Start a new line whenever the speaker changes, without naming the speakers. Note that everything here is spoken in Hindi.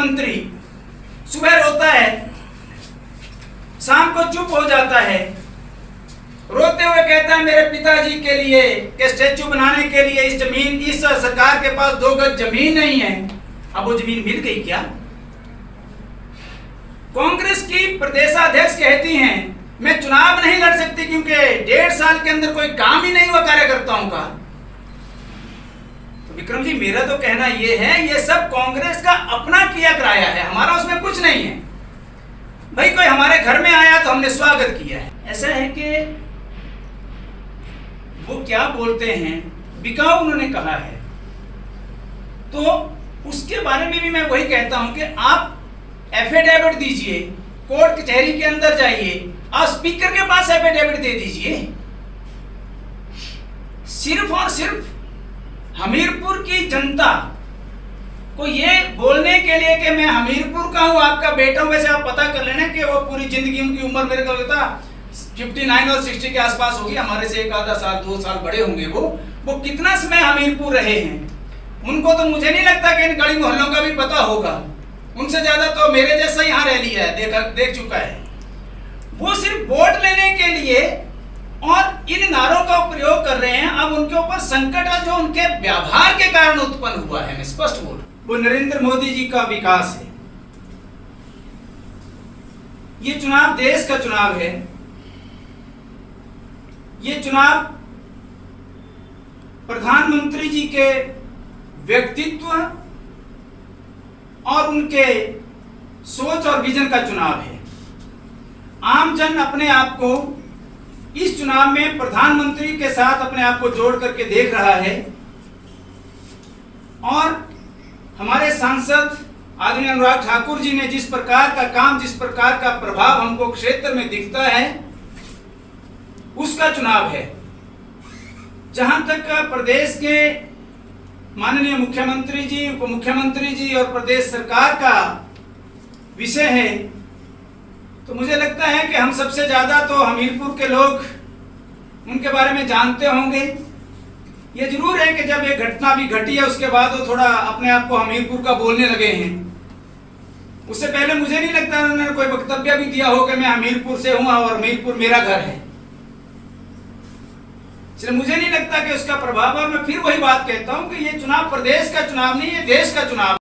मुख्यमंत्री सुबह रोता है, शाम को चुप हो जाता है, रोते हुए कहता है मेरे पिताजी के लिए के स्टैचू बनाने के लिए इस सरकार के पास 2 गज जमीन नहीं है। अब वो जमीन मिल गई क्या? कांग्रेस की प्रदेशाध्यक्ष कहती हैं मैं चुनाव नहीं लड़ सकती क्योंकि 1.5 साल के अंदर कोई काम ही नहीं हुआ कार्यकर्ताओं का। तो विक्रम जी, मेरा तो कहना यह है ये सब कांग्रेस का अपना किया कराया है, हमारा उसमें कुछ नहीं है। भाई कोई हमारे घर में आया तो हमने स्वागत किया है। ऐसा है कि वो क्या बोलते हैं, बिकाऊ उन्होंने कहा है, तो उसके बारे में भी मैं वही कहता हूं कि आप एफिडेविट दीजिए, कोर्ट कचहरी के अंदर जाइए, आप स्पीकर के पास एफिडेविट दे दीजिए। सिर्फ और सिर्फ हमीरपुर की जनता को ये बोलने के लिए कि मैं हमीरपुर का हूं, आपका बेटा हूं। वैसे आप पता कर लेना कि वो पूरी जिंदगी, उनकी उम्र मेरे को लगता 59 और 60 के आसपास होगी, हमारे से 1 आधा साल 2 साल बड़े होंगे। वो कितना समय हमीरपुर रहे हैं, उनको तो मुझे नहीं लगता कि इन गली मोहल्लों का भी पता होगा। उनसे ज्यादा तो मेरे जैसा यहाँ रह लिया है, देख चुका है। वो सिर्फ वोट लेने के लिए और इन नारों का प्रयोग कर रहे हैं। अब उनके ऊपर संकट है जो उनके व्यवहार के कारण उत्पन्न हुआ है, मैं स्पष्ट बोल, वो नरेंद्र मोदी जी का विकास है। ये चुनाव देश का चुनाव है, ये चुनाव प्रधानमंत्री जी के व्यक्तित्व और उनके सोच और विजन का चुनाव है। आम जन अपने आप को इस चुनाव में प्रधानमंत्री के साथ अपने आप को जोड़ करके देख रहा है और हमारे सांसद आदरणीय अनुराग ठाकुर जी ने जिस प्रकार का काम, जिस प्रकार का प्रभाव हमको क्षेत्र में दिखता है, उसका चुनाव है। जहां तक प्रदेश के माननीय मुख्यमंत्री जी, उप मुख्यमंत्री जी और प्रदेश सरकार का विषय है, तो मुझे लगता है कि हम सबसे ज्यादा तो हमीरपुर के लोग उनके बारे में जानते होंगे। ये जरूर है कि जब ये घटना भी घटी है उसके बाद वो थोड़ा अपने आप को हमीरपुर का बोलने लगे हैं। उससे पहले मुझे नहीं लगता उन्होंने कोई वक्तव्य भी दिया हो कि मैं हमीरपुर से हूं और हमीरपुर मेरा घर है। इसलिए मुझे नहीं लगता कि उसका प्रभाव, और मैं फिर वही बात कहता हूं कि ये चुनाव प्रदेश का चुनाव नहीं, ये देश का चुनाव